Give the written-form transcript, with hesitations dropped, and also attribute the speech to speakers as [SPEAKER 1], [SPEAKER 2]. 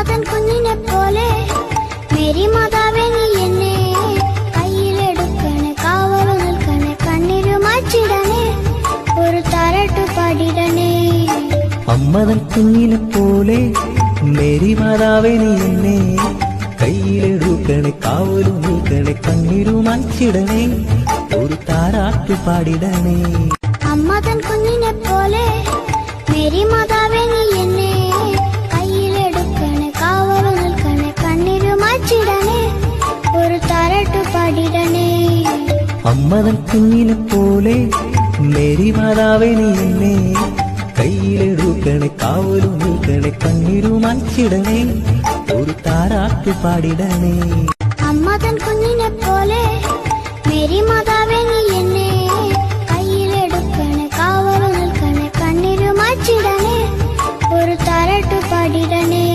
[SPEAKER 1] തൻ കുഞ്ഞിനെ പോലെ മേരി മാതാവേ നീ എന്നെ കയ്യിലെടുക്കണേ, കാവലു നിൽക്കണേ, കണ്ണിരു മാച്ചിടണേ, ഒരു താരാട്ടു പാടിടണേ.
[SPEAKER 2] അമ്മതൻ കുഞ്ഞിനെ പോലെ മേരി മാതാവേ നീ എന്നെ കയ്യിലെടുക്കണേ, കാവലു നിൽക്കണേ, കണ്ണിരു മാച്ചിടണേ, ഒരു താരാട്ടു പാടിടണേ.
[SPEAKER 1] അമ്മ തൻ കുഞ്ഞിനെ പോലെ മേരി മാതാവേ നീ എന്നെ കയ്യിലെടുക്കണേ, കാവലു നിൽക്കണേ, കണ്ണിരു മാച്ചിടണേ, ഒരു താരാട്ടു പാടിടണേ.
[SPEAKER 2] അമ്മതൻ കുഞ്ഞിനെ പോലെ മേരി മാതാവേ നീ എന്നെ കയ്യിലെടുക്കണേ, കാവലു നിൽക്കണേ, കണ്ണിരു മാച്ചിടണേ, ഒരു താരാട്ടു പാടിടണേ.
[SPEAKER 1] അമ്മ തൻ കുഞ്ഞിനെ പോലെ മേരി മാതാവേ നീ എന്നെ കയ്യിലെടുക്കണേ, കാവലു നിൽക്കണേ, കണ്ണിരു മാച്ചിടണേ, ഒരു താരാട്ടു പാടിടണേ.